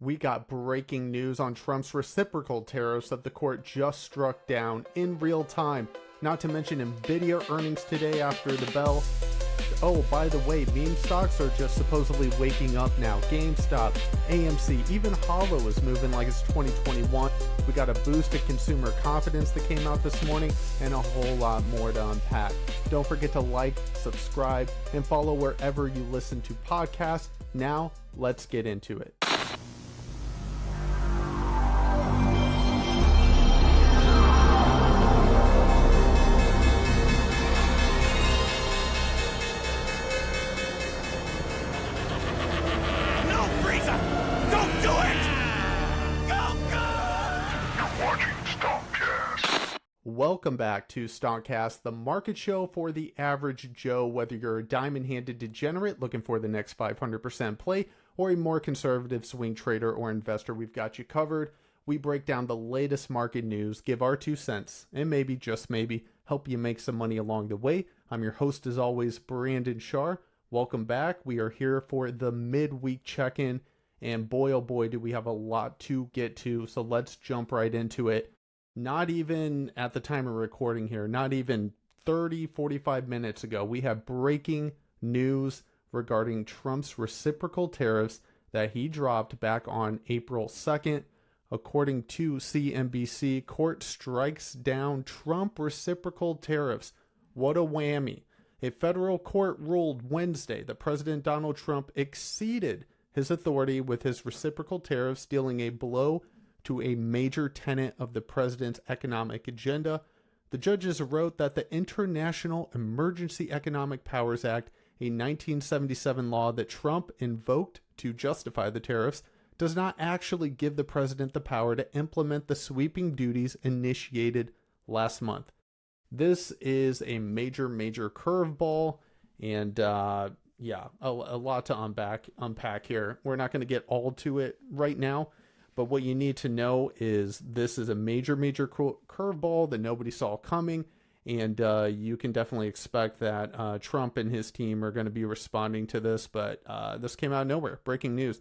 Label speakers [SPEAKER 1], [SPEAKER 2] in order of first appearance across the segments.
[SPEAKER 1] We got breaking news on Trump's reciprocal tariffs that the court just struck down in real time. Not to mention NVIDIA earnings today after the bell. Oh, by the way, meme stocks are just supposedly waking up now. GameStop, AMC, even HOLO is moving like it's 2021. We got a boost of consumer confidence that came out this morning and a whole lot more to unpack. Don't forget to like, subscribe, and follow wherever you listen to podcasts. Now, let's get into it. Welcome back to Stonkcast, the market show for the average Joe, whether you're a diamond-handed degenerate looking for the next 500% play or a more conservative swing trader or investor, we've got you covered. We break down the latest market news, give our 2 cents, and maybe, just maybe, help you make some money along the way. I'm your host, as always, Brandon Shar. Welcome back. We are here for the midweek check-in, and boy, oh boy, do we have a lot to get to, so let's jump right into it. Not even at the time of recording here, not even 45 minutes ago, we have breaking news regarding Trump's reciprocal tariffs that he dropped back on April 2nd. According to CNBC, court strikes down Trump reciprocal tariffs. What a whammy. A federal court ruled Wednesday that President Donald Trump exceeded his authority with his reciprocal tariffs, dealing a blow to a major tenet of the president's economic agenda. The judges wrote that the International Emergency Economic Powers Act, a 1977 law that Trump invoked to justify the tariffs, does not actually give the president the power to implement the sweeping duties initiated last month. This is a major curveball, and a lot to unpack here. We're not going to get all to it right now, but what you need to know is this is a major curveball that nobody saw coming, and you can definitely expect that Trump and his team are going to be responding to this, but this came out of nowhere. Breaking news.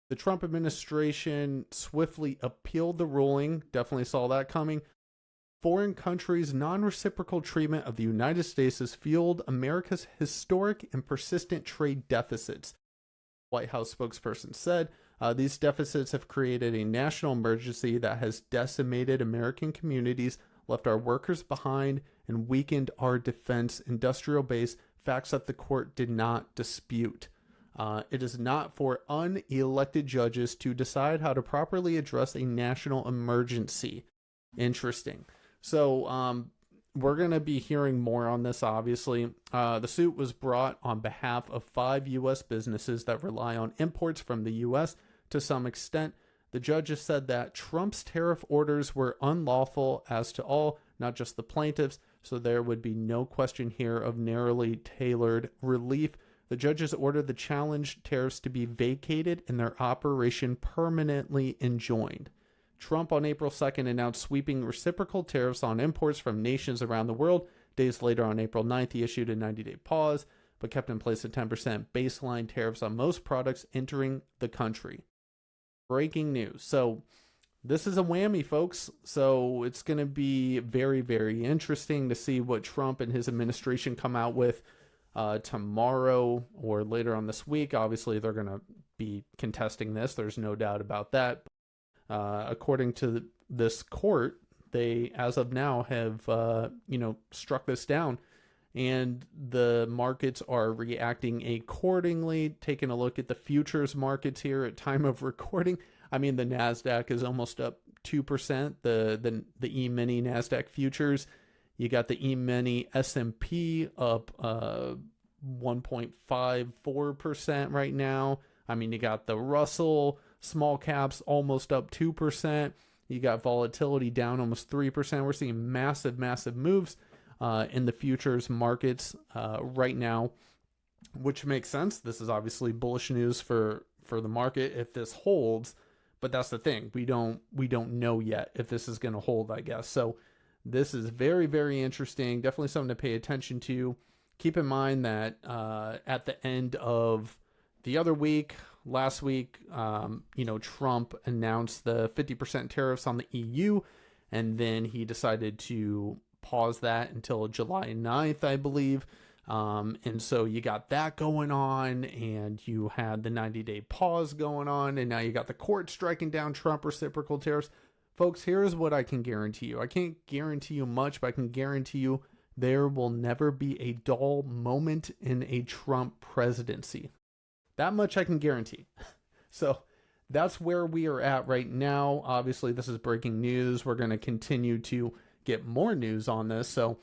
[SPEAKER 1] The Trump administration swiftly appealed the ruling, definitely saw that coming. Foreign countries' non-reciprocal treatment of the United States has fueled America's historic and persistent trade deficits, White House spokesperson said. These deficits have created a national emergency that has decimated American communities, left our workers behind, and weakened our defense industrial base, facts that the court did not dispute. It is not for unelected judges to decide how to properly address a national emergency. Interesting. So we're going to be hearing more on this, obviously. The suit was brought on behalf of 5 U.S. businesses that rely on imports from the U.S. To some extent. The judges said that Trump's tariff orders were unlawful as to all, not just the plaintiffs, so there would be no question here of narrowly tailored relief. The judges ordered the challenged tariffs to be vacated and their operation permanently enjoined. Trump on April 2nd announced sweeping reciprocal tariffs on imports from nations around the world. Days later, on April 9th, he issued a 90-day pause, but kept in place a 10% baseline tariffs on most products entering the country. Breaking news. So this is a whammy, folks. So it's going to be very interesting to see what Trump and his administration come out with tomorrow or later on this week. Obviously, they're going to be contesting this. There's no doubt about that. According to this court, they, as of now, have struck this down, and the markets are reacting accordingly. Taking a look at the futures markets here at time of recording, I mean, the NASDAQ is almost up 2%. The E-mini NASDAQ futures, you got the E-mini S&P up 1.54% right now. I mean, you got the Russell small caps almost up 2%. You got volatility down almost 3%. We're seeing massive moves in the futures markets right now, which makes sense. This is obviously bullish news for the market if this holds, but that's the thing. We don't know yet if this is going to hold, I guess. So this is very interesting. Definitely something to pay attention to. Keep in mind that at the end of the other week, last week, Trump announced the 50% tariffs on the EU, and then he decided to pause that until July 9th, I believe. And so you got that going on, and you had the 90-day pause going on, and now you got the court striking down Trump reciprocal tariffs. Folks, here's what I can guarantee you. I can't guarantee you much, but I can guarantee you there will never be a dull moment in a Trump presidency. That much I can guarantee. So that's where we are at right now. Obviously, this is breaking news. We're going to continue to get more news on this. So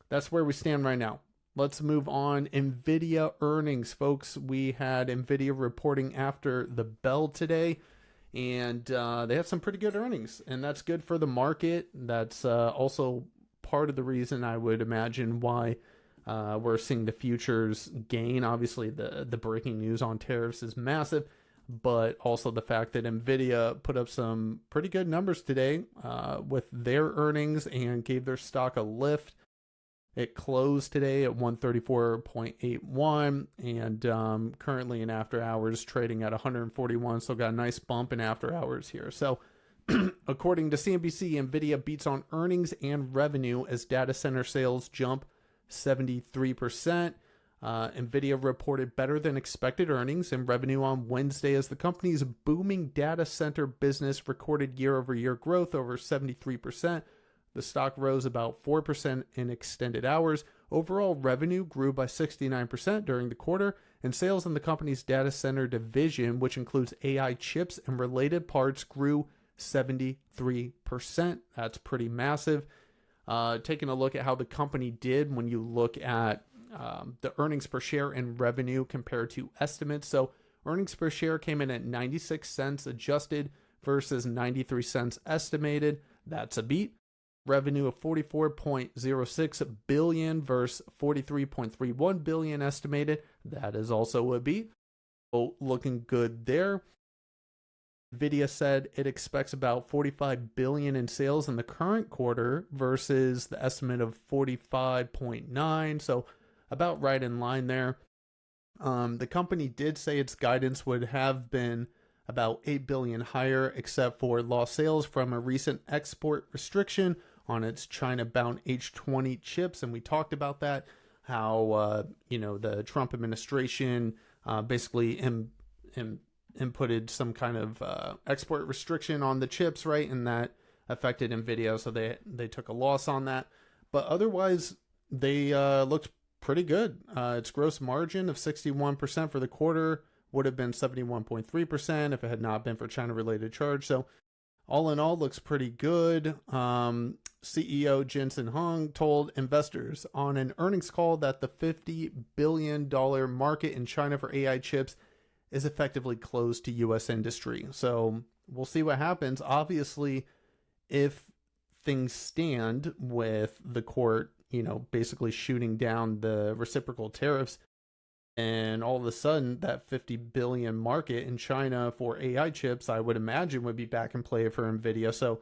[SPEAKER 1] that's where we stand right now. Let's move on. NVIDIA earnings, folks. We had NVIDIA reporting after the bell today, and they have some pretty good earnings, and that's good for the market. That's also part of the reason, I would imagine, why we're seeing the futures gain. Obviously, the breaking news on tariffs is massive, but also the fact that NVIDIA put up some pretty good numbers today with their earnings and gave their stock a lift. It closed today at 134.81 and currently in after hours trading at 141. So got a nice bump in after hours here. So according to CNBC, NVIDIA beats on earnings and revenue as data center sales jump 73%. NVIDIA reported better than expected earnings and revenue on Wednesday as the company's booming data center business recorded year-over-year growth over 73%. The stock rose about 4% in extended hours. Overall revenue grew by 69% during the quarter, and sales in the company's data center division, which includes AI chips and related parts, grew 73%. That's pretty massive. Taking a look at how the company did when you look at the earnings per share and revenue compared to estimates. So earnings per share came in at 96 cents adjusted versus 93 cents estimated. That's a beat. Revenue of 44.06 billion versus 43.31 billion estimated. That is also a beat. So looking good there. NVIDIA said it expects about 45 billion in sales in the current quarter versus the estimate of 45.9. So about right in line there. The company did say its guidance would have been about 8 billion higher, except for lost sales from a recent export restriction on its China-bound H20 chips. And we talked about that, how, the Trump administration basically inputted some kind of export restriction on the chips, right? And that affected NVIDIA, so they took a loss on that. But otherwise, they looked pretty good. Its gross margin of 61% for the quarter would have been 71.3% if it had not been for China-related charge. So all in all, looks pretty good. CEO Jensen Huang told investors on an earnings call that the $50 billion market in China for AI chips is effectively closed to U.S. industry. So we'll see what happens. Obviously, if things stand with the court, basically shooting down the reciprocal tariffs, and all of a sudden that 50 billion market in China for AI chips, I would imagine, would be back in play for NVIDIA. So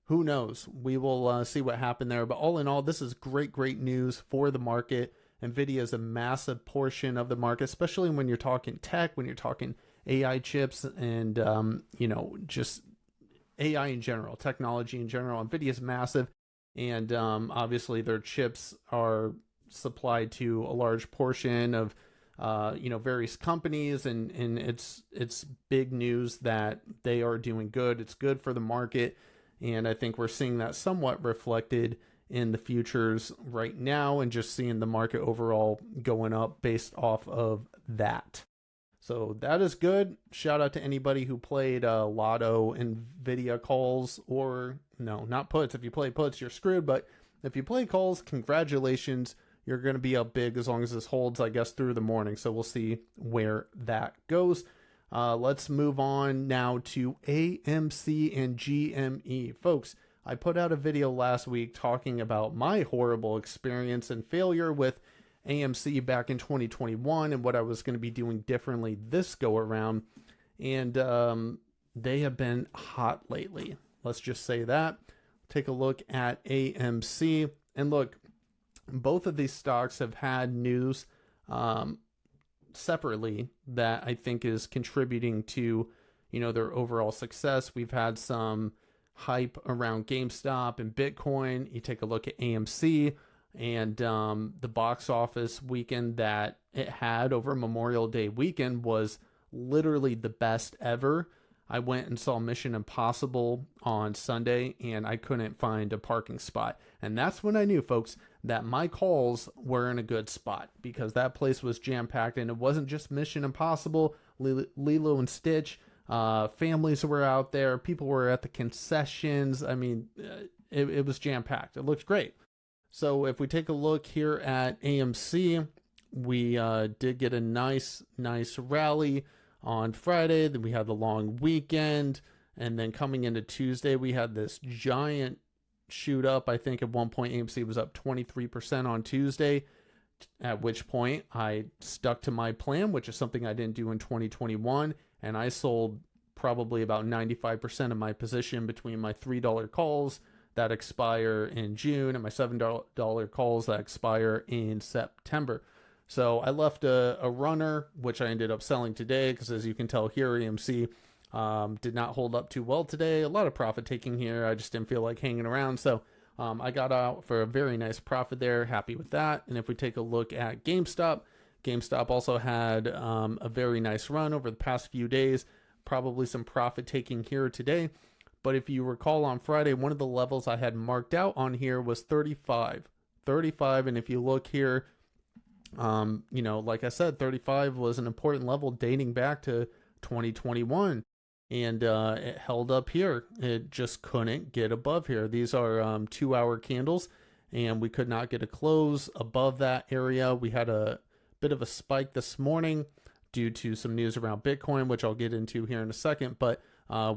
[SPEAKER 1] who knows? We will see what happened there. But all in all, this is great news for the market. NVIDIA is a massive portion of the market, especially when you're talking tech, when you're talking AI chips, and just AI in general, technology in general. NVIDIA is massive, and obviously their chips are supplied to a large portion of various companies, and it's big news that they are doing good. It's good for the market, and I think we're seeing that somewhat reflected in the futures right now, and just seeing the market overall going up based off of that. So that is good. Shout out to anybody who played Lotto NVIDIA calls, or no, not puts. If you play puts, you're screwed. But if you play calls, congratulations. You're going to be up big as long as this holds, I guess, through the morning. So we'll see where that goes. Let's move on now to AMC and GME. Folks, I put out a video last week talking about my horrible experience and failure with AMC back in 2021 and what I was going to be doing differently this go around. And they have been hot lately. Let's just say that. Take a look at AMC. And look, both of these stocks have had news separately that I think is contributing to, their overall success. We've had some hype around GameStop and Bitcoin. You take a look at AMC and the box office weekend that it had over Memorial Day weekend was literally the best ever. I went and saw Mission Impossible on Sunday and I couldn't find a parking spot. And that's when I knew, folks, that my calls were in a good spot, because that place was jam-packed, and it wasn't just Mission Impossible, Lilo and Stitch. Families were out there. People were at the concessions. I mean, it was jam-packed. It looked great. So if we take a look here at AMC, we did get a nice rally on Friday. Then we had the long weekend. And then coming into Tuesday, we had this giant shoot up. I think at one point AMC was up 23% on Tuesday, at which point I stuck to my plan, which is something I didn't do in 2021. And I sold probably about 95% of my position between my $3 calls that expire in June and my $7 calls that expire in September. So I left a runner, which I ended up selling today, because as you can tell here, AMC did not hold up too well today. A lot of profit taking here. I just didn't feel like hanging around. So I got out for a very nice profit there. Happy with that. And if we take a look at GameStop also had a very nice run over the past few days. Probably some profit taking here today. But if you recall on Friday, one of the levels I had marked out on here was 35. And if you look here, like I said, 35 was an important level dating back to 2021. And it held up here. It just couldn't get above here. These are 2-hour candles, and we could not get a close above that area. We had a bit of a spike this morning due to some news around Bitcoin, which I'll get into here in a second. But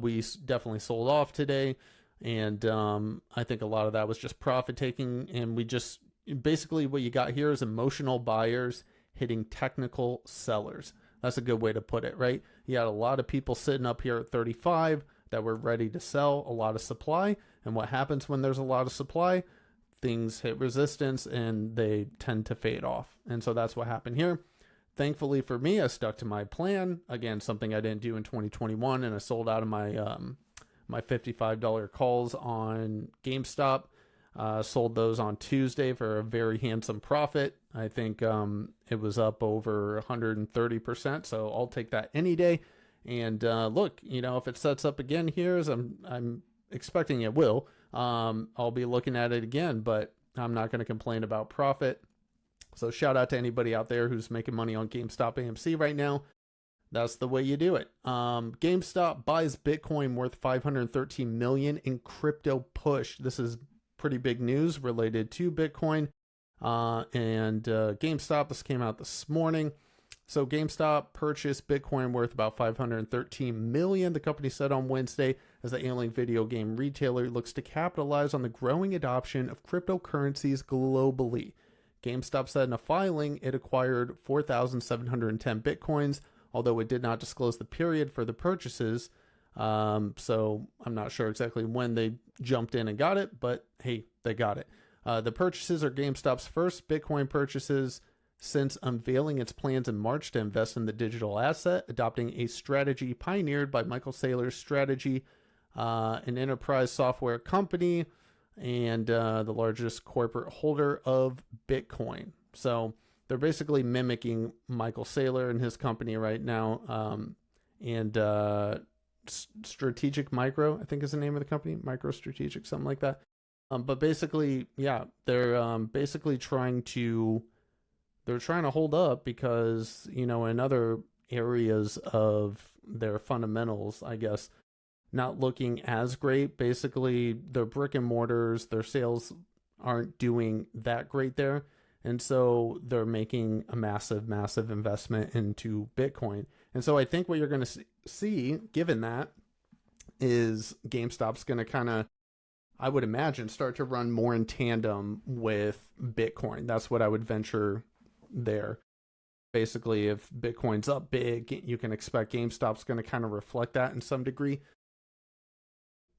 [SPEAKER 1] we definitely sold off today. And I think a lot of that was just profit taking. And we just basically what you got here is emotional buyers hitting technical sellers. That's a good way to put it, right? You had a lot of people sitting up here at 35 that were ready to sell, a lot of supply. And what happens when there's a lot of supply? Things hit resistance and they tend to fade off. And so that's what happened here. Thankfully for me, I stuck to my plan. Again, something I didn't do in 2021, and I sold out of my my $55 calls on GameStop. Sold those on Tuesday for a very handsome profit. I think it was up over 130%, so I'll take that any day. And look, if it sets up again here, as I'm expecting it will, I'll be looking at it again, but I'm not going to complain about profit. So shout out to anybody out there who's making money on GameStop AMC right now. That's the way you do it. GameStop buys Bitcoin worth $513 million in crypto push. This is pretty big news related to Bitcoin and GameStop. This came out this morning. So GameStop purchased Bitcoin worth about $513 million, the company said on Wednesday, as the ailing video game retailer looks to capitalize on the growing adoption of cryptocurrencies globally. GameStop said in a filing it acquired 4,710 Bitcoins, although it did not disclose the period for the purchases. So I'm not sure exactly when they jumped in and got it, but hey, they got it. The purchases are GameStop's first Bitcoin purchases since unveiling its plans in March to invest in the digital asset, adopting a strategy pioneered by Michael Saylor's Strategy, an enterprise software company, and the largest corporate holder of Bitcoin. So they're basically mimicking Michael Saylor and his company right now. And Strategic Micro, I think is the name of the company, Micro Strategic, something like that. But basically, yeah, they're basically trying to hold up because, in other areas of their fundamentals, I guess, not looking as great. Basically, their brick and mortars, their sales aren't doing that great there. And so they're making a massive investment into Bitcoin. And so I think what you're going to see, given that, is GameStop's going to kind of, I would imagine, start to run more in tandem with Bitcoin. That's what I would venture there. Basically, if Bitcoin's up big, you can expect GameStop's going to kind of reflect that in some degree.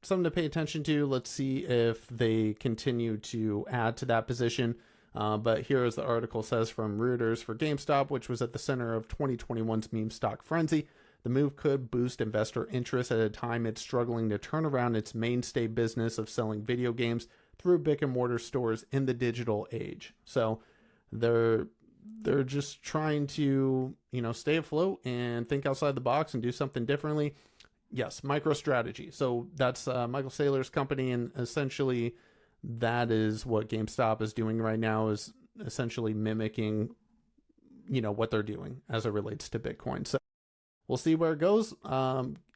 [SPEAKER 1] Something to pay attention to. Let's see if they continue to add to that position. But here, as the article says from Reuters, for GameStop, which was at the center of 2021's meme stock frenzy, the move could boost investor interest at a time it's struggling to turn around its mainstay business of selling video games through brick-and-mortar stores in the digital age. So they're just trying to, stay afloat and think outside the box and do something differently. Yes, MicroStrategy. So that's Michael Saylor's company, and essentially that is what GameStop is doing right now, is essentially mimicking, what they're doing as it relates to Bitcoin. So we'll see where it goes.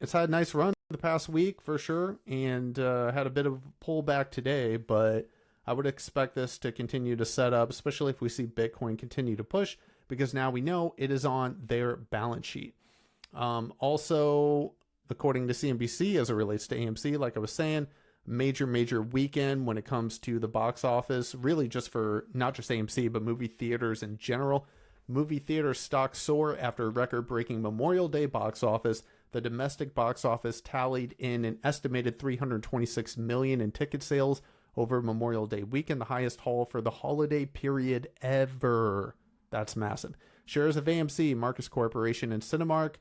[SPEAKER 1] It's had a nice run the past week for sure, and had a bit of a pullback today, but I would expect this to continue to set up, especially if we see Bitcoin continue to push, because now we know it is on their balance sheet. Also, according to CNBC, as it relates to AMC, like I was saying, major weekend when it comes to the box office, really just for not just AMC, but movie theaters in general. Movie theater stocks soar after a record-breaking Memorial Day box office. The domestic box office tallied in an estimated $326 million in ticket sales over Memorial Day weekend, the highest haul for the holiday period ever. That's massive. Shares of AMC, Marcus Corporation, and Cinemark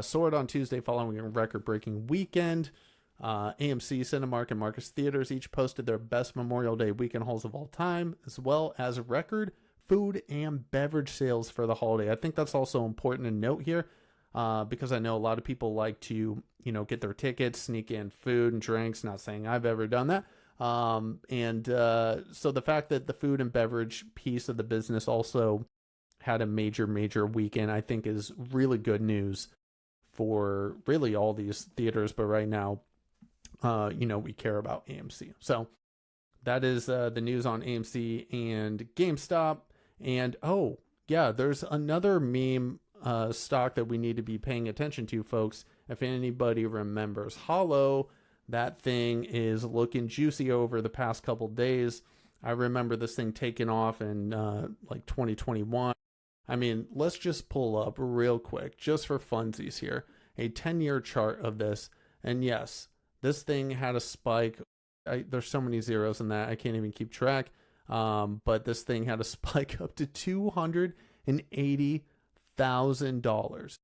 [SPEAKER 1] soared on Tuesday following a record-breaking weekend. AMC, Cinemark, and Marcus Theaters each posted their best Memorial Day weekend hauls of all time, as well as record food and beverage sales for the holiday. I think that's also important to note here, because I know a lot of people like to, get their tickets, sneak in food and drinks. Not saying I've ever done that. So the fact that the food and beverage piece of the business also had a major weekend, I think is really good news for really all these theaters. But right now, we care about AMC. So that is the news on AMC and GameStop. And there's another meme stock that we need to be paying attention to, folks. If anybody remembers HOLO, that thing is looking juicy over the past couple days. I remember this thing taking off in 2021. I mean, let's just pull up real quick, just for funsies here, a 10-year chart of this. And yes, this thing had a spike. There's so many zeros in that, I can't even keep track. But this thing had a spike up to $280,000.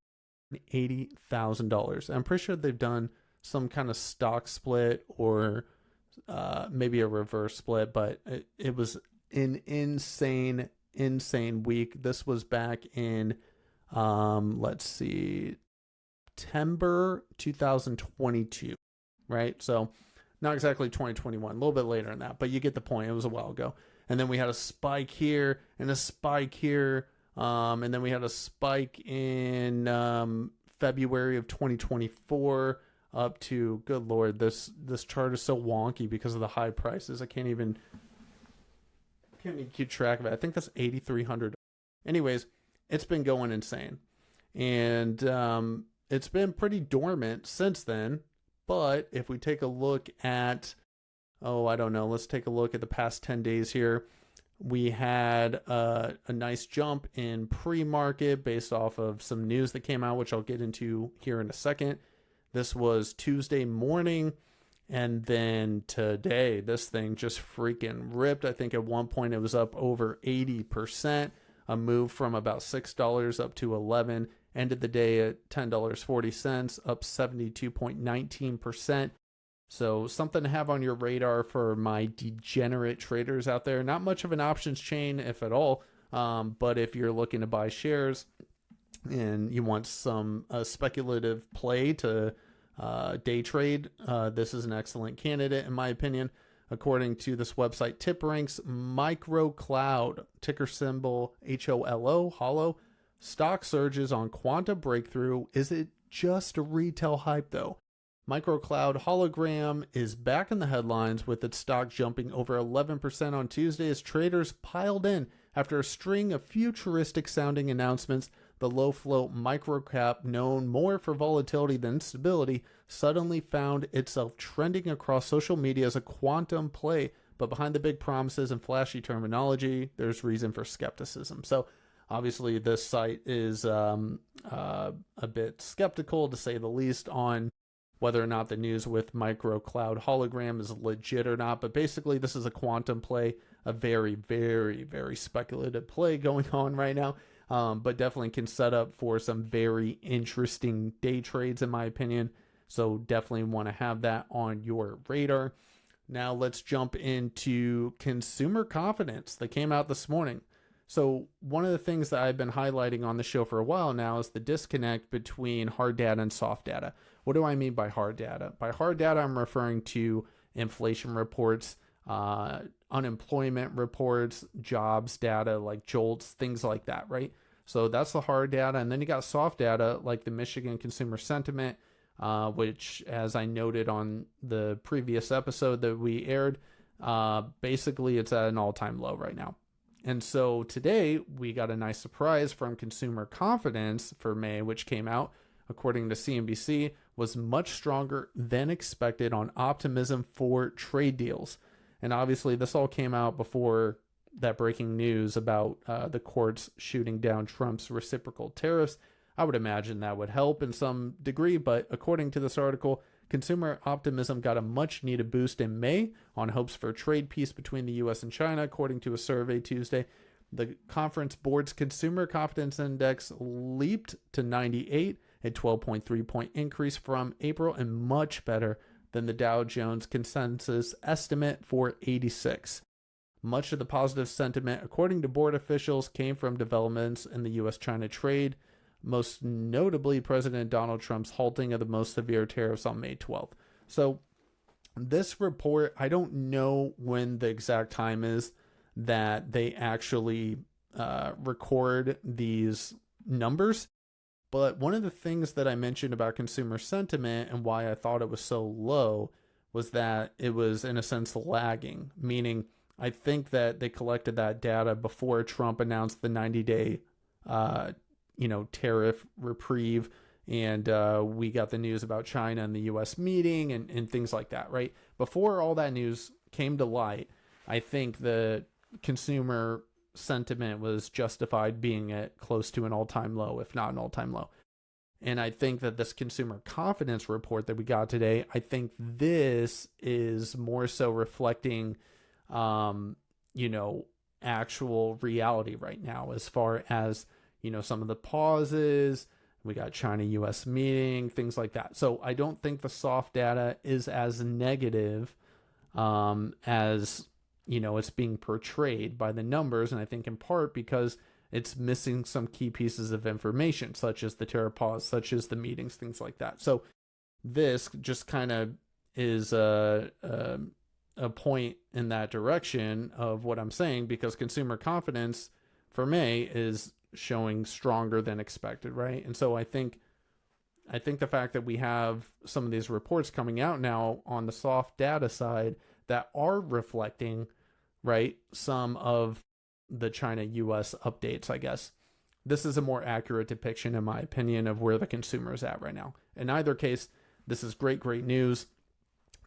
[SPEAKER 1] $80,000. I'm pretty sure they've done some kind of stock split or maybe a reverse split, but it was an insane week. This was back in, September 2022, right? So not exactly 2021, a little bit later than that, but you get the point. It was a while ago. And then we had a spike here and a spike here. And then we had a spike in February of 2024 up to, good Lord, this chart is so wonky because of the high prices. I can't even keep track of it. I think that's $8,300. Anyways, it's been going insane. And it's been pretty dormant since then. But if we take a look at, let's take a look at the past 10 days here. We had a nice jump in pre-market based off of some news that came out, which I'll get into here in a second. This was Tuesday morning. And then today, this thing just freaking ripped. I think at one point it was up over 80%, a move from about $6 up to $11. Ended the day at $10.40, up 72.19%. So something to have on your radar for my degenerate traders out there. Not much of an options chain, if at all. But if you're looking to buy shares and you want some speculative play to day trade, this is an excellent candidate, in my opinion. According to this website, TipRanks, MicroCloud, ticker symbol HOLO, stock surges on quantum breakthrough. Is it just retail hype, though? MicroCloud Hologram is back in the headlines with its stock jumping over 11% on Tuesday as traders piled in after a string of futuristic-sounding announcements. The low-float microcap, known more for volatility than stability, suddenly found itself trending across social media as a quantum play. But behind the big promises and flashy terminology, there's reason for skepticism. So obviously this site is a bit skeptical, to say the least, on whether or not the news with micro cloud hologram is legit or not. But basically, this is a quantum play, a very, very, very speculative play going on right now. But definitely can set up for some very interesting day trades, in my opinion. So definitely want to have that on your radar. Now let's jump into consumer confidence that came out this morning. So one of the things that I've been highlighting on the show for a while now is the disconnect between hard data and soft data. What do I mean by hard data? By hard data, I'm referring to inflation reports, unemployment reports, jobs data like JOLTS, things like that, right? So that's the hard data. And then you got soft data like the Michigan consumer sentiment, which, as I noted on the previous episode that we aired, basically it's at an all-time low right now. And so today we got a nice surprise from consumer confidence for May, which came out, according to CNBC, was much stronger than expected on optimism for trade deals. And obviously this all came out before that breaking news about the courts shooting down Trump's reciprocal tariffs. I would imagine that would help in some degree, but according to this article, consumer optimism got a much needed boost in May on hopes for trade peace between the US and China, according to a survey Tuesday. The Conference Board's Consumer Confidence Index leaped to 98, a 12.3 point increase from April, and much better than the Dow Jones consensus estimate for 86. Much of the positive sentiment, according to board officials, came from developments in the US-China trade, most notably President Donald Trump's halting of the most severe tariffs on May 12th. So this report, I don't know when the exact time is that they actually record these numbers. But one of the things that I mentioned about consumer sentiment and why I thought it was so low was that it was, in a sense, lagging, meaning I think that they collected that data before Trump announced the 90-day tariff reprieve, and we got the news about China and the US meeting and things like that, right? Before all that news came to light, I think the consumer sentiment was justified being at close to an all-time low, if not an all-time low. And I think that this consumer confidence report that we got today, I think this is more so reflecting actual reality right now, as far as some of the pauses. We got China-US meeting, things like that. So I don't think the soft data is as negative as, it's being portrayed by the numbers. And I think in part because it's missing some key pieces of information, such as the tariff pause, such as the meetings, things like that. So this just kind of is a point in that direction of what I'm saying, because consumer confidence for May is showing stronger than expected, right? And so I think the fact that we have some of these reports coming out now on the soft data side that are reflecting, right, some of the China-US updates, I guess, this is a more accurate depiction, in my opinion, of where the consumer is at right now. In either case, this is great news,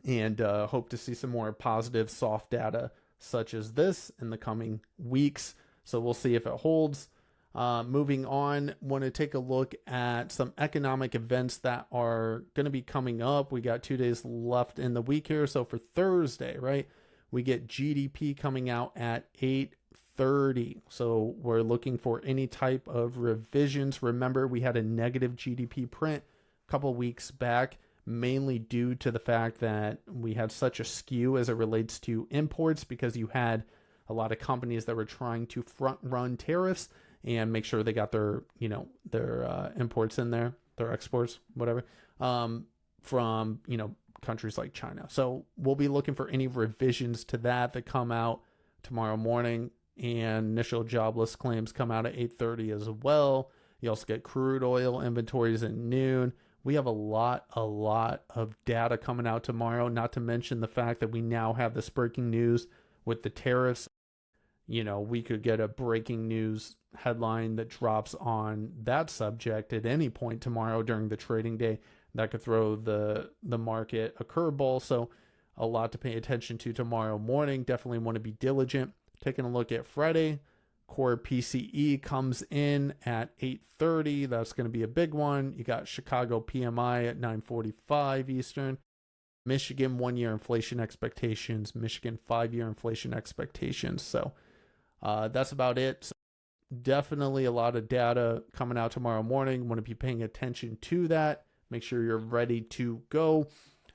[SPEAKER 1] and hope to see some more positive soft data such as this in the coming weeks. So we'll see if it holds. Moving on, want to take a look at some economic events that are going to be coming up. We got 2 days left in the week here. So for Thursday, right, we get GDP coming out at 8:30. So we're looking for any type of revisions. Remember, we had a negative GDP print a couple weeks back, mainly due to the fact that we had such a skew as it relates to imports, because you had a lot of companies that were trying to front run tariffs and make sure they got their imports in there, their exports, whatever, from, countries like China. So we'll be looking for any revisions to that come out tomorrow morning, and initial jobless claims come out at 8:30 as well. You also get crude oil inventories at noon. We have a lot of data coming out tomorrow, not to mention the fact that we now have this breaking news with the tariffs. We could get a breaking news headline that drops on that subject at any point tomorrow during the trading day. That could throw the market a curveball. So a lot to pay attention to tomorrow morning. Definitely want to be diligent. Taking a look at Friday, Core PCE comes in at 8:30. That's going to be a big one. You got Chicago PMI at 9:45 Eastern. Michigan 1-year inflation expectations. Michigan 5-year inflation expectations. So that's about it. So definitely a lot of data coming out tomorrow morning. Want to be paying attention to that. Make sure you're ready to go.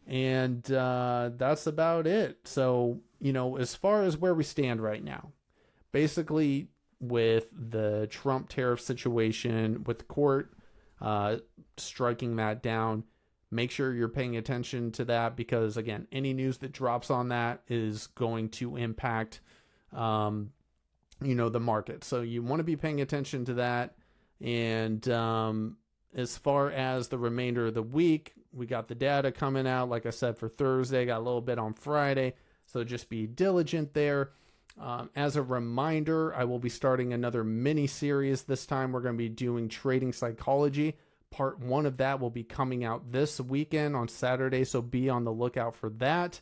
[SPEAKER 1] And that's about it. So, as far as where we stand right now, basically with the Trump tariff situation, with the court striking that down, make sure you're paying attention to that because, again, any news that drops on that is going to impact, the market. So you want to be paying attention to that. And as far as the remainder of the week, we got the data coming out, like I said, for Thursday, got a little bit on Friday. So just be diligent there. As a reminder, I will be starting another mini series. This time we're going to be doing trading psychology. Part 1 of that will be coming out this weekend on Saturday, so be on the lookout for that.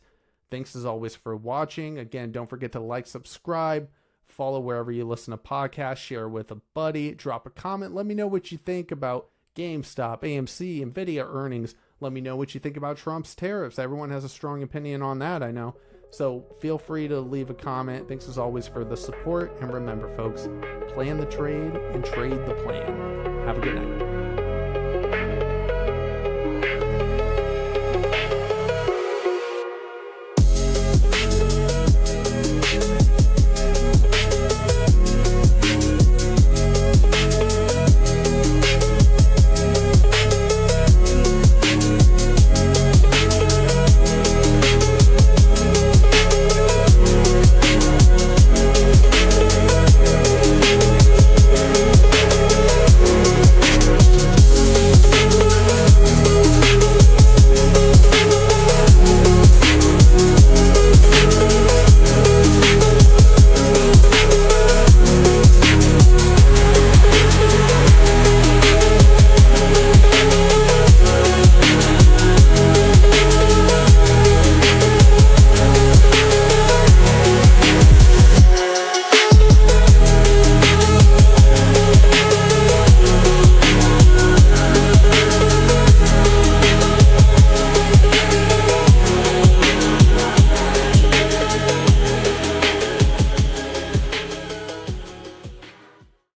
[SPEAKER 1] Thanks as always for watching. Again, don't forget to like, subscribe, follow wherever you listen to podcasts, share with a buddy, drop a comment. Let me know what you think about GameStop, AMC, NVIDIA earnings. Let me know what you think about Trump's tariffs. Everyone has a strong opinion on that, I know. So feel free to leave a comment. Thanks as always for the support. And remember, folks, plan the trade and trade the plan. Have a good night.